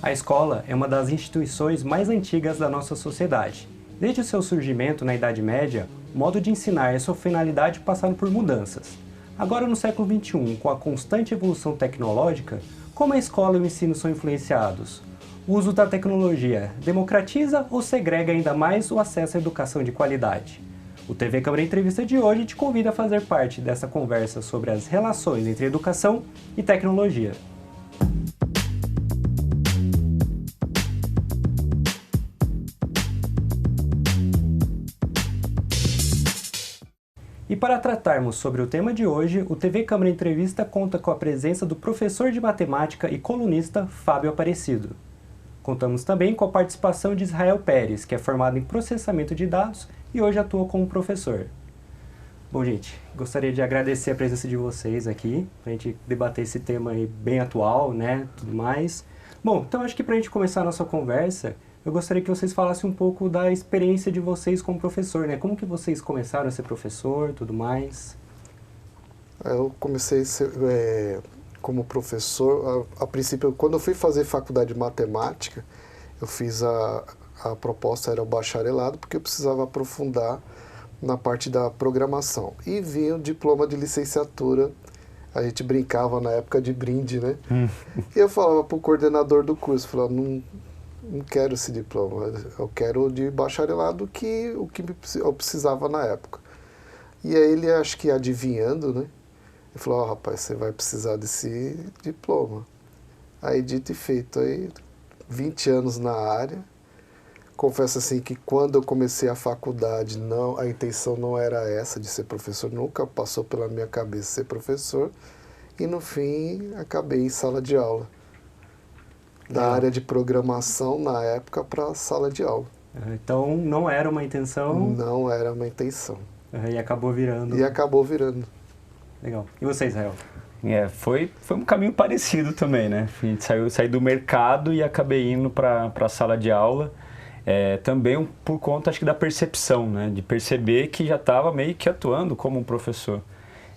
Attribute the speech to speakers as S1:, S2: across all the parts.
S1: A escola é uma das instituições mais antigas da nossa sociedade. Desde o seu surgimento na Idade Média, o modo de ensinar e a sua finalidade passaram por mudanças. Agora, no século XXI, com a constante evolução tecnológica, como a escola e o ensino são influenciados? O uso da tecnologia democratiza ou segrega ainda mais o acesso à educação de qualidade? O TV Câmara Entrevista de hoje te convida a fazer parte dessa conversa sobre as relações entre educação e tecnologia. E para tratarmos sobre o tema de hoje, o TV Câmara Entrevista conta com a presença do professor de matemática e colunista Fábio Aparecido. Contamos também com a participação de Israel Pérez, que é formado em processamento de dados e hoje atua como professor. Bom, gente, gostaria de agradecer a presença de vocês aqui, para a gente debater esse tema aí bem atual, né, tudo mais. Bom, então acho que para a gente começar a nossa conversa, eu gostaria que vocês falassem um pouco da experiência de vocês como professor, né? Como que vocês começaram a ser professor, tudo mais?
S2: Eu comecei como professor, a princípio, quando eu fui fazer faculdade de matemática, eu fiz a proposta era o bacharelado, porque eu precisava aprofundar na parte da programação. E vinha o diploma de licenciatura, a gente brincava na época de brinde, né? E eu falava para o coordenador do curso, falava, não quero esse diploma, eu quero de bacharelado, o que eu precisava na época. E aí ele, acho que adivinhando, né? Ele falou, rapaz, você vai precisar desse diploma. Aí, dito e feito, aí 20 anos na área. Confesso assim que quando eu comecei a faculdade, a intenção não era essa de ser professor, nunca passou pela minha cabeça ser professor. E no fim, acabei em sala de aula. Da área de programação, na época, para a sala de aula.
S1: Então, não era uma intenção?
S2: Não era uma intenção.
S1: E acabou virando.
S2: E acabou virando.
S1: Legal. E você, Israel?
S3: Foi um caminho parecido também, né? A gente saí do mercado e acabei indo para a sala de aula. Também por conta, acho que, da percepção, né? De perceber que já estava meio que atuando como um professor.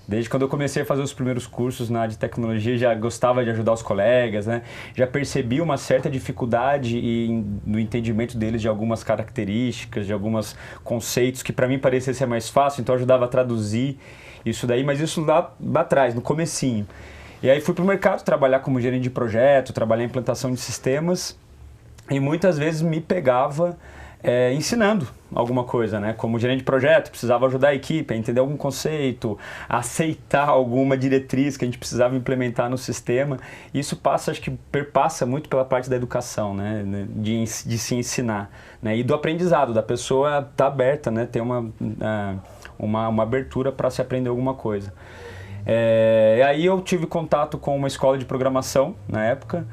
S3: Desde quando eu comecei a fazer os primeiros cursos na área de tecnologia, já gostava de ajudar os colegas, né? Já percebi uma certa dificuldade no entendimento deles de algumas características, de alguns conceitos que para mim parecia ser mais fácil, então eu ajudava a traduzir isso daí, mas isso lá atrás, no comecinho. E aí fui para o mercado trabalhar como gerente de projeto, trabalhar em implantação de sistemas e muitas vezes me pegava ensinando alguma coisa, né? Como gerente de projeto, precisava ajudar a equipe a entender algum conceito, a aceitar alguma diretriz que a gente precisava implementar no sistema. Isso acho que perpassa muito pela parte da educação, né? De se ensinar, né? E do aprendizado, da pessoa estar aberta, né? Ter uma abertura para se aprender alguma coisa. Aí eu tive contato com uma escola de programação na época,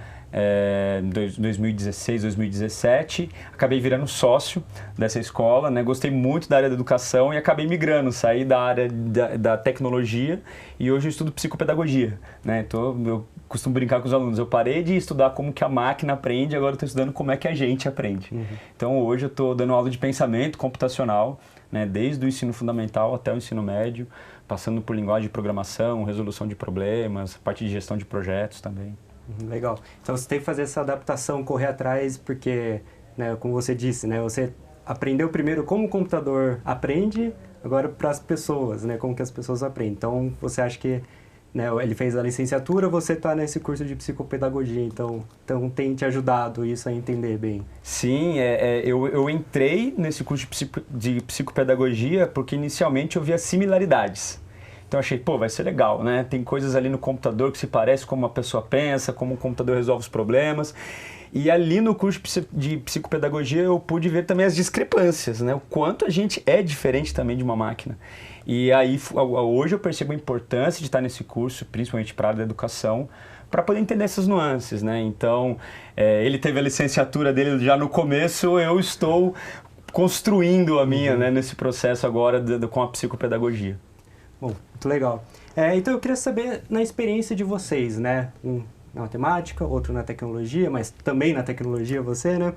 S3: 2016, 2017, acabei virando sócio dessa escola, né? Gostei muito da área da educação e acabei migrando, saí da área da tecnologia e hoje eu estudo psicopedagogia, né? Então eu costumo brincar com os alunos, eu parei de estudar como que a máquina aprende, agora eu estou estudando como é que a gente aprende. Então hoje eu estou dando aula de pensamento computacional, né? Desde o ensino fundamental até o ensino médio, passando por linguagem de programação, resolução de problemas, parte de gestão de projetos também.
S1: Legal. Então você tem que fazer essa adaptação, correr atrás, porque, né, como você disse, né, você aprendeu primeiro como o computador aprende, agora para as pessoas, né, como que as pessoas aprendem. Então você acha que, né, ele fez a licenciatura, você está nesse curso de psicopedagogia, então tem te ajudado isso a entender bem.
S3: Sim, eu entrei nesse curso de psicopedagogia porque inicialmente eu via similaridades. Então eu achei, vai ser legal, né? Tem coisas ali no computador que se parece como uma pessoa pensa, como o computador resolve os problemas. E ali no curso de psicopedagogia eu pude ver também as discrepâncias, né? O quanto a gente é diferente também de uma máquina. E aí hoje eu percebo a importância de estar nesse curso, principalmente para a área da educação, para poder entender essas nuances, né? Então, ele teve a licenciatura dele já no começo, eu estou construindo a minha, né, nesse processo agora com a psicopedagogia.
S1: Bom, muito legal. Então eu queria saber, na experiência de vocês, né? Um na matemática, outro na tecnologia, mas também na tecnologia você, né?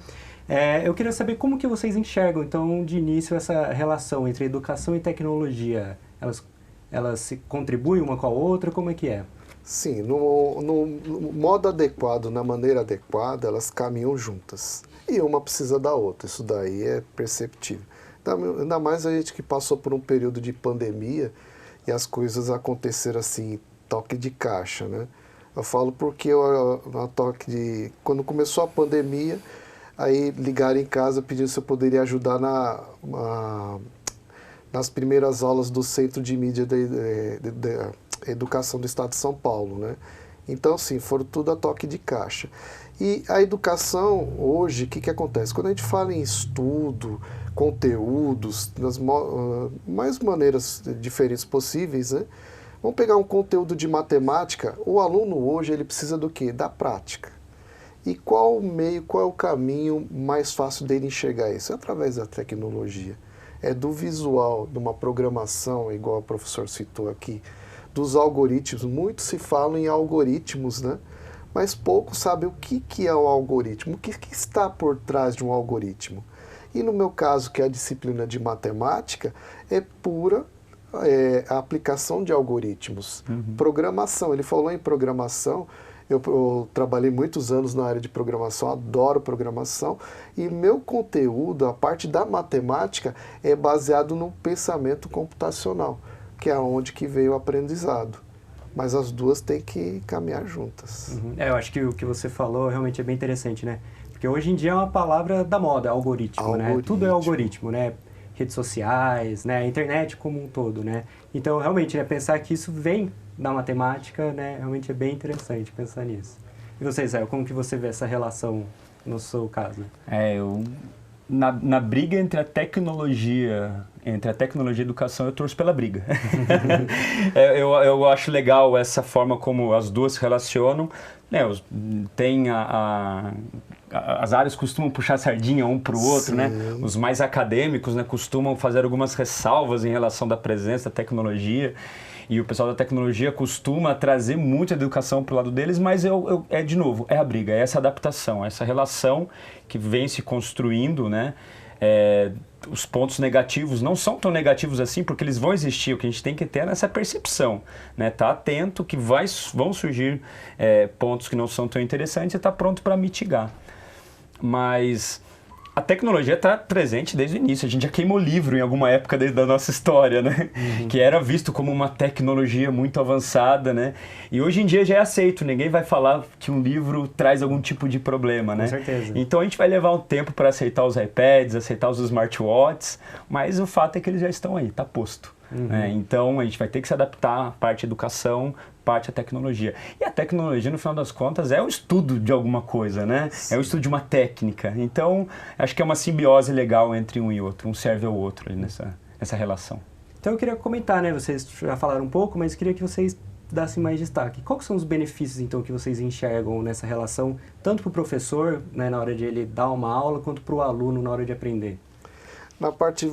S1: Eu queria saber como que vocês enxergam, então, de início, essa relação entre educação e tecnologia. Elas se contribuem uma com a outra? Como é que é?
S2: Sim, no modo adequado, na maneira adequada, elas caminham juntas. E uma precisa da outra, isso daí é perceptível. Ainda mais a gente que passou por um período de pandemia e as coisas aconteceram assim, toque de caixa, né? Eu falo porque quando começou a pandemia, aí ligaram em casa pedindo se eu poderia ajudar nas primeiras aulas do Centro de Mídia da Educação do Estado de São Paulo, né? Então, sim, foram tudo a toque de caixa. E a educação, hoje, o que acontece? Quando a gente fala em estudo, conteúdos, das mais maneiras diferentes possíveis, né? Vamos pegar um conteúdo de matemática, o aluno hoje ele precisa do quê? Da prática. E qual é o caminho mais fácil dele enxergar isso? É através da tecnologia. É do visual, de uma programação, igual o professor citou aqui, dos algoritmos. Muito se fala em algoritmos, né? Mas pouco sabe o que é o algoritmo, o que está por trás de um algoritmo. E no meu caso, que é a disciplina de matemática, é pura a aplicação de algoritmos. Programação, ele falou em programação, eu trabalhei muitos anos na área de programação, adoro programação, e meu conteúdo, a parte da matemática, é baseado no pensamento computacional, que é onde que veio o aprendizado. Mas as duas têm que caminhar juntas.
S1: Eu acho que o que você falou realmente é bem interessante, né? Porque hoje em dia é uma palavra da moda, algoritmo, né? Tudo é algoritmo, né? Redes sociais, né? A internet como um todo, né? Então, realmente, né? Pensar que isso vem da matemática, né? Realmente é bem interessante pensar nisso. E você, Zé, como que você vê essa relação no seu caso?
S3: Na briga entre a tecnologia e a educação, eu torço pela briga. Eu acho legal essa forma como as duas se relacionam. Né, tem as áreas costumam puxar sardinha um para o outro,
S2: Sim.
S3: né? Os mais acadêmicos, né, costumam fazer algumas ressalvas em relação da presença da tecnologia. E o pessoal da tecnologia costuma trazer muito a educação para o lado deles, mas de novo, é a briga, é essa adaptação, essa relação que vem se construindo, né? Os pontos negativos não são tão negativos assim, porque eles vão existir. O que a gente tem que ter é essa percepção, né? Tá atento que vão surgir pontos que não são tão interessantes e tá pronto para mitigar. Mas a tecnologia está presente desde o início. A gente já queimou livro em alguma época da nossa história, né? Que era visto como uma tecnologia muito avançada, né? E hoje em dia já é aceito. Ninguém vai falar que um livro traz algum tipo de problema, né?
S1: Com certeza.
S3: Então a gente vai levar um tempo para aceitar os iPads, aceitar os smartwatches, mas o fato é que eles já estão aí, está posto. Né? Então a gente vai ter que se adaptar à parte educação, parte à tecnologia. E a tecnologia, no final das contas, é o estudo de alguma coisa, né? Sim. É o estudo de uma técnica. Então, acho que é uma simbiose legal entre um e outro. Um serve ao outro nessa relação.
S1: Então, eu queria comentar, né? Vocês já falaram um pouco, mas queria que vocês dassem mais destaque. Quais são os benefícios, então, que vocês enxergam nessa relação, tanto para o professor, né, na hora de ele dar uma aula, quanto para o aluno na hora de aprender?
S2: Na parte,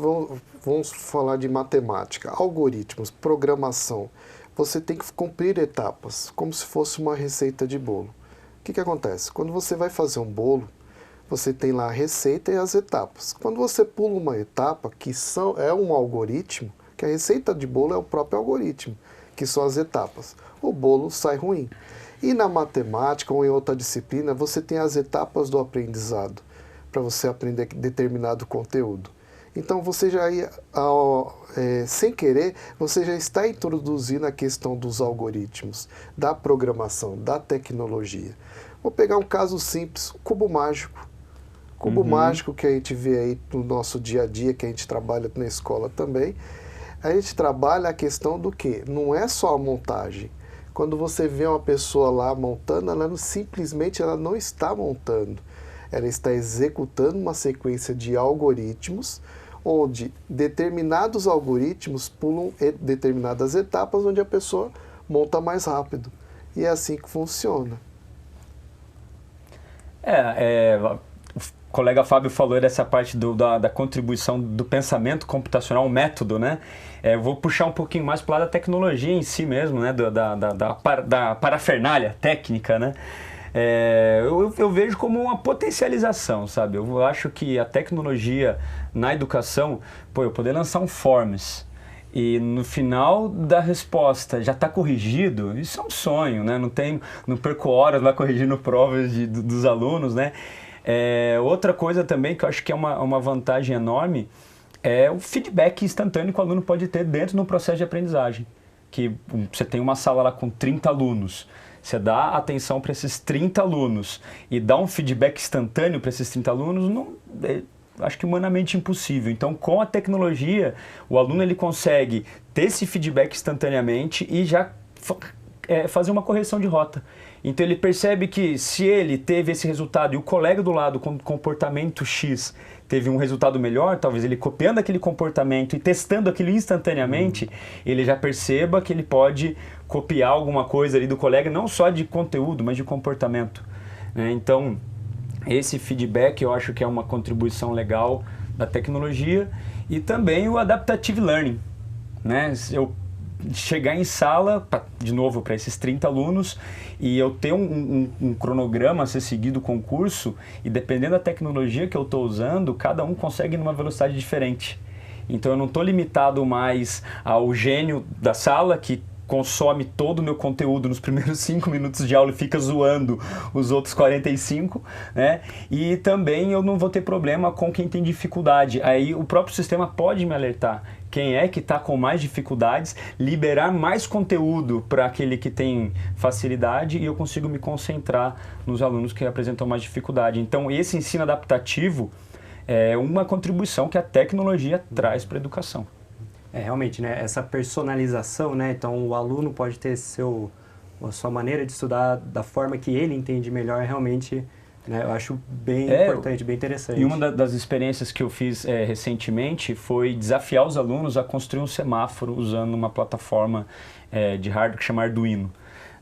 S2: vamos falar de matemática, algoritmos, programação. Você tem que cumprir etapas, como se fosse uma receita de bolo. O que acontece? Quando você vai fazer um bolo, você tem lá a receita e as etapas. Quando você pula uma etapa, é um algoritmo, que a receita de bolo é o próprio algoritmo, que são as etapas. O bolo sai ruim. E na matemática ou em outra disciplina, você tem as etapas do aprendizado, para você aprender determinado conteúdo. Então, você já ia, sem querer, você já está introduzindo a questão dos algoritmos, da programação, da tecnologia. Vou pegar um caso simples, o cubo mágico. Cubo mágico que a gente vê aí no nosso dia a dia, que a gente trabalha na escola também. A gente trabalha a questão do quê? Não é só a montagem. Quando você vê uma pessoa lá montando, simplesmente ela não está montando. Ela está executando uma sequência de algoritmos, onde determinados algoritmos pulam determinadas etapas, onde a pessoa monta mais rápido. E é assim que funciona.
S3: O colega Fábio falou dessa parte da contribuição do pensamento computacional, um método, né? Vou puxar um pouquinho mais para o lado da tecnologia em si mesmo, né? Da parafernália técnica, né? Eu vejo como uma potencialização, sabe? Eu acho que a tecnologia na educação, eu poder lançar um Forms, e no final da resposta já está corrigido, isso é um sonho, né? Não perco horas lá corrigindo provas dos alunos, né? Outra coisa também que eu acho que é uma vantagem enorme é o feedback instantâneo que o aluno pode ter dentro do processo de aprendizagem. Que você tem uma sala lá com 30 alunos, você dá atenção para esses 30 alunos e dá um feedback instantâneo para esses 30 alunos, acho que humanamente impossível. Então, com a tecnologia, o aluno ele consegue ter esse feedback instantaneamente e já fazer uma correção de rota. Então, ele percebe que se ele teve esse resultado e o colega do lado com comportamento X teve um resultado melhor, talvez ele copiando aquele comportamento e testando aquilo instantaneamente, ele já perceba que ele pode copiar alguma coisa ali do colega, não só de conteúdo, mas de comportamento, né? Então, esse feedback eu acho que é uma contribuição legal da tecnologia e também o adaptative learning, né? Eu chegar em sala, de novo, para esses 30 alunos e eu ter um cronograma a ser seguido com o curso e dependendo da tecnologia que eu estou usando, cada um consegue numa velocidade diferente. Então eu não estou limitado mais ao gênio da sala que consome todo o meu conteúdo nos primeiros 5 minutos de aula e fica zoando os outros 45, né? E também eu não vou ter problema com quem tem dificuldade. Aí o próprio sistema pode me alertar quem é que está com mais dificuldades, liberar mais conteúdo para aquele que tem facilidade e eu consigo me concentrar nos alunos que apresentam mais dificuldade. Então esse ensino adaptativo é uma contribuição que a tecnologia traz para a educação.
S1: Realmente, né? Essa personalização, né? Então, o aluno pode ter a sua maneira de estudar da forma que ele entende melhor, realmente, né? Eu acho bem importante, bem interessante.
S3: E uma das experiências que eu fiz recentemente foi desafiar os alunos a construir um semáforo usando uma plataforma de hardware que chama Arduino,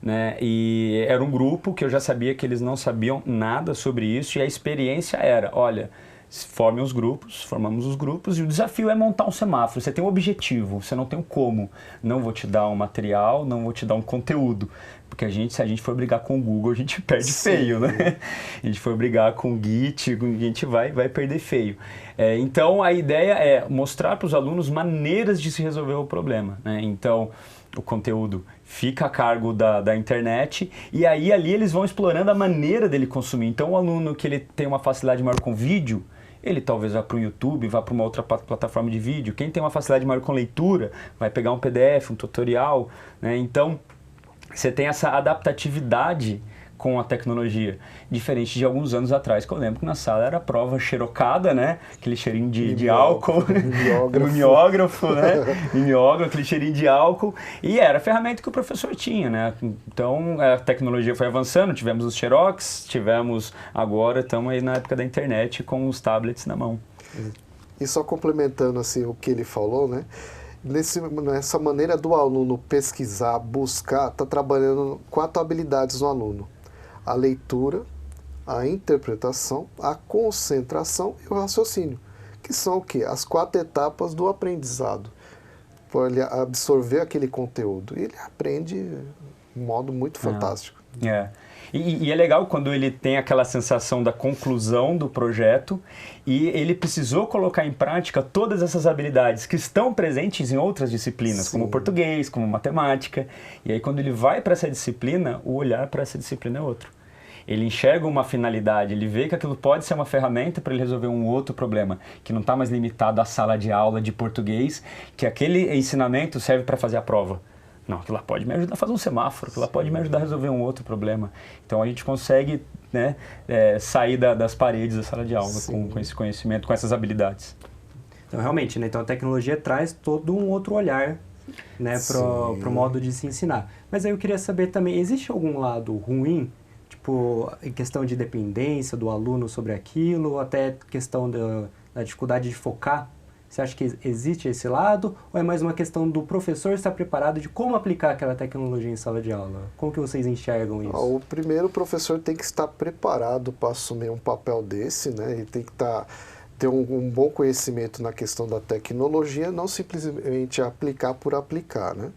S3: né? E era um grupo que eu já sabia que eles não sabiam nada sobre isso e a experiência era, olha, formamos os grupos e o desafio é montar um semáforo. Você tem um objetivo, você não tem um como. Não vou te dar um material, não vou te dar um conteúdo. Porque se a gente for brigar com o Google, a gente perde feio, né? A gente for brigar com o Git, a gente vai perder feio. Então, a ideia é mostrar para os alunos maneiras de se resolver o problema, né? Então, o conteúdo fica a cargo da internet e aí ali eles vão explorando a maneira dele consumir. Então, o aluno que ele tem uma facilidade maior com vídeo, ele talvez vá para o YouTube, vá para uma outra plataforma de vídeo. Quem tem uma facilidade maior com leitura, vai pegar um PDF, um tutorial, né? Então, você tem essa adaptatividade com a tecnologia, diferente de alguns anos atrás, que eu lembro que na sala era prova xerocada, né? Aquele cheirinho de álcool, mimeógrafo, né? Mimeógrafo, aquele cheirinho de álcool, e era a ferramenta que o professor tinha, né? Então, a tecnologia foi avançando, tivemos os xerox, agora estamos aí na época da internet com os tablets na mão.
S2: E só complementando assim o que ele falou, né? Nessa maneira do aluno pesquisar, buscar, está trabalhando 4 habilidades no aluno. A leitura, a interpretação, a concentração e o raciocínio, que são o quê? As 4 etapas do aprendizado. Para ele absorver aquele conteúdo. E ele aprende de um modo muito fantástico.
S3: E é legal quando ele tem aquela sensação da conclusão do projeto e ele precisou colocar em prática todas essas habilidades que estão presentes em outras disciplinas, como português, como matemática. E aí quando ele vai para essa disciplina, o olhar para essa disciplina é outro. Ele enxerga uma finalidade, ele vê que aquilo pode ser uma ferramenta para ele resolver um outro problema, que não está mais limitado à sala de aula de português, que aquele ensinamento serve para fazer a prova. Não, aquilo lá pode me ajudar a fazer um semáforo, aquilo lá pode me ajudar a resolver um outro problema. Então a gente consegue, né, sair das paredes da sala de aula com esse conhecimento, com essas habilidades.
S1: Então realmente, né, então a tecnologia traz todo um outro olhar, né, pro modo de se ensinar. Mas aí eu queria saber também, existe algum lado ruim, tipo, em questão de dependência do aluno sobre aquilo, ou até questão da dificuldade de focar? Você acha que existe esse lado? Ou é mais uma questão do professor estar preparado de como aplicar aquela tecnologia em sala de aula? Como que vocês enxergam isso?
S2: O primeiro, o professor tem que estar preparado para assumir um papel desse, né? Ele tem que ter um bom conhecimento na questão da tecnologia, não simplesmente aplicar por aplicar, né?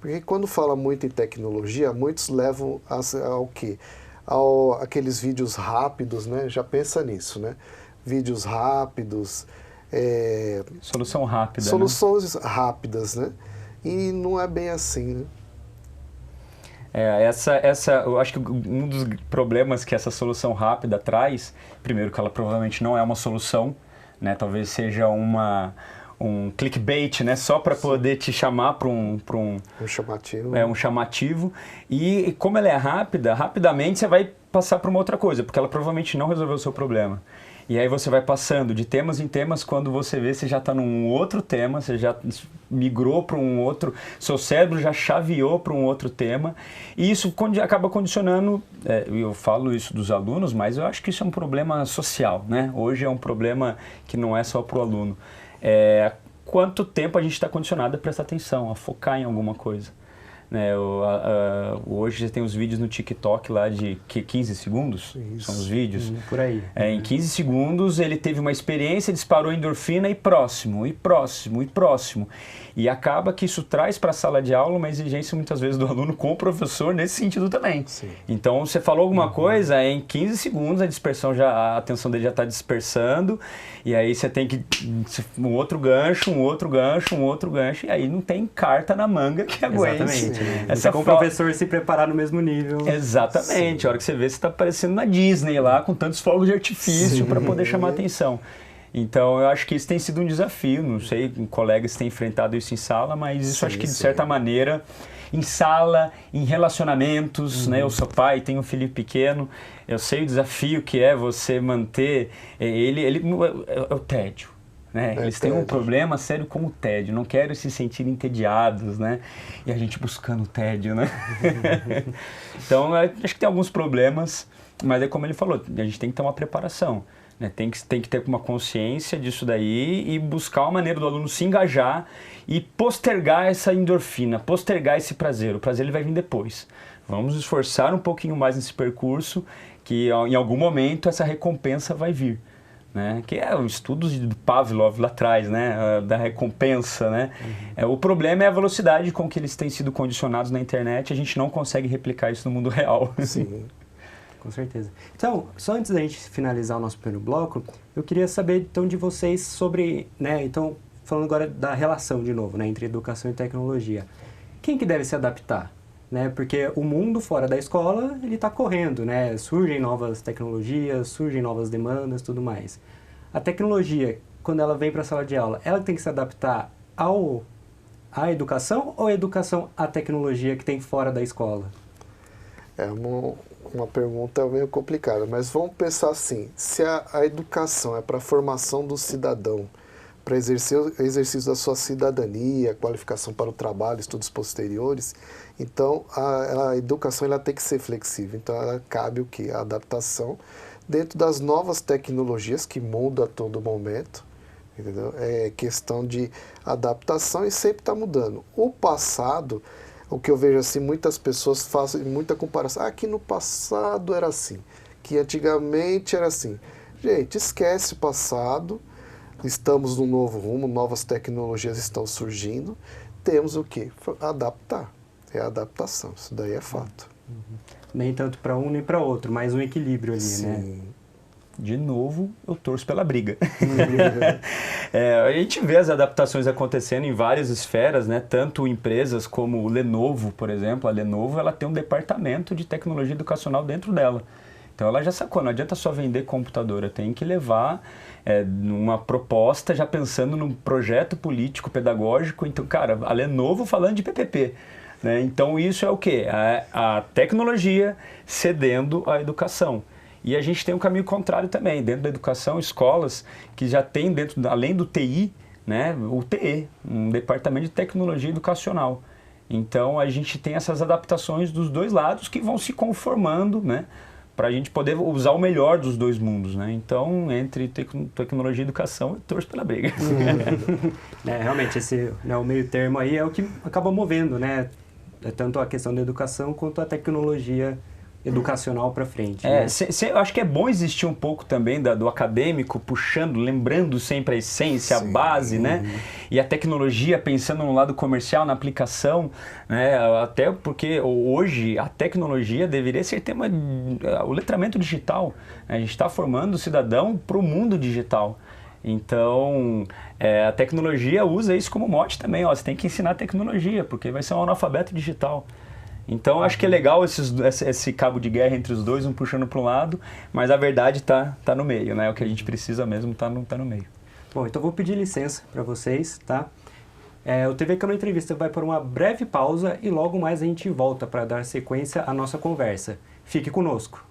S2: Porque quando fala muito em tecnologia, muitos levam ao quê? Aqueles vídeos rápidos, né? Já pensa nisso, né? Vídeos rápidos,
S3: Solução rápida,
S2: soluções rápidas, né? E não é bem assim, né?
S3: Eu acho que um dos problemas que essa solução rápida traz, primeiro que ela provavelmente não é uma solução, né? Talvez seja um clickbait, né? Só para poder te chamar para um
S2: chamativo.
S3: Um chamativo. E como ela é rápida, rapidamente você vai passar para uma outra coisa, porque ela provavelmente não resolveu o seu problema. E aí você vai passando de temas em temas, quando você vê, você já está num outro tema, você já migrou para um outro, seu cérebro já chaveou para um outro tema, e isso acaba condicionando, eu falo isso dos alunos, mas eu acho que isso é um problema social, né? Hoje é um problema que não é só para o aluno. Quanto tempo a gente está condicionado a prestar atenção, a focar em alguma coisa. Né, hoje você tem os vídeos no TikTok lá de 15 segundos,
S2: isso.
S3: São os vídeos.
S1: Por aí.
S3: Em 15 segundos ele teve uma experiência, disparou endorfina e próximo, e próximo, e próximo. E acaba que isso traz para a sala de aula uma exigência muitas vezes do aluno com o professor nesse sentido também.
S2: Sim.
S3: Então você falou alguma coisa, em 15 segundos a atenção dele já está dispersando, e aí você tem que um outro gancho, e aí não tem carta na manga que aguente.
S1: Exatamente. Com o professor se preparar no mesmo nível.
S3: Exatamente. Sim. A hora que você vê, você está parecendo na Disney lá, com tantos fogos de artifício para poder chamar atenção. Então, eu acho que isso tem sido um desafio. Não sei, colegas têm enfrentado isso em sala, mas isso acho que, de certa maneira, em sala, em relacionamentos, né? Eu sou pai, tenho um filho pequeno, eu sei o desafio que é você manter é o tédio. Né? Eles têm um problema sério com o tédio, não querem se sentir entediados, né? E a gente buscando o tédio, né? Então, acho que tem alguns problemas, mas é como ele falou, a gente tem que ter uma preparação, né? Tem que ter uma consciência disso daí e buscar uma maneira do aluno se engajar e postergar essa endorfina, postergar esse prazer. O prazer ele vai vir depois. Vamos esforçar um pouquinho mais nesse percurso, que em algum momento essa recompensa vai vir. Né? Que é o estudo de Pavlov lá atrás, né? Da recompensa, né? O problema é a velocidade com que eles têm sido condicionados na internet, a gente não consegue replicar isso no mundo real.
S2: Sim,
S1: com certeza. Então, só antes da gente finalizar o nosso primeiro bloco, eu queria saber então de vocês sobre, né? Então, falando agora da relação de novo, né? Entre educação e tecnologia. Quem que deve se adaptar? Né? Porque o mundo fora da escola, ele está correndo, né? Surgem novas tecnologias, surgem novas demandas, tudo mais. A tecnologia, quando ela vem para a sala de aula, ela tem que se adaptar à educação ou a educação à tecnologia que tem fora da escola?
S2: É uma pergunta meio complicada, mas vamos pensar assim, se a educação é para a formação do cidadão, para exercício da sua cidadania, qualificação para o trabalho, estudos posteriores, então a educação ela tem que ser flexível. Então ela cabe o quê? A adaptação dentro das novas tecnologias que mudam a todo momento, entendeu? É questão de adaptação e sempre está mudando. O passado, o que eu vejo assim, muitas pessoas fazem muita comparação. Que no passado era assim, que antigamente era assim. Gente, esquece o passado. Estamos num novo rumo, novas tecnologias estão surgindo. Temos o quê? Adaptar. É a adaptação, isso daí é fato.
S1: Nem tanto para um nem para outro, mas um equilíbrio ali,
S2: Sim.
S1: né?
S3: De novo, eu torço pela briga. A gente vê as adaptações acontecendo em várias esferas, né? Tanto empresas como o Lenovo, por exemplo. A Lenovo ela tem um departamento de tecnologia educacional dentro dela. Então ela já sacou, não adianta só vender computadora, tem que levar uma proposta já pensando num projeto político, pedagógico. Então, cara, a Lenovo falando de PPP. Né? Então isso é o quê? A tecnologia cedendo à educação. E a gente tem um caminho contrário também, dentro da educação, escolas que já tem além do TI, né, o TE, um departamento de tecnologia educacional. Então a gente tem essas adaptações dos dois lados que vão se conformando, né, para a gente poder usar o melhor dos dois mundos, né? Então, entre tecnologia e educação, eu torço pela briga.
S1: Realmente, o meio termo aí é o que acaba movendo, né? Tanto a questão da educação quanto a tecnologia educacional para frente. Né?
S3: Eu acho que é bom existir um pouco também do acadêmico, puxando, lembrando sempre a essência,
S2: Sim.
S3: a base, né? E a tecnologia pensando no lado comercial, na aplicação, né? Até porque hoje a tecnologia deveria ser o letramento digital. A gente está formando o cidadão para o mundo digital. Então, a tecnologia usa isso como mote também, ó, você tem que ensinar tecnologia, porque vai ser um analfabeto digital. Então, acho que é legal esse cabo de guerra entre os dois, um puxando para um lado, mas a verdade tá no meio, né? O que a gente precisa mesmo tá no meio.
S1: Bom, então vou pedir licença para vocês, tá? O TV Câmara Entrevista vai por uma breve pausa e logo mais a gente volta para dar sequência à nossa conversa. Fique conosco.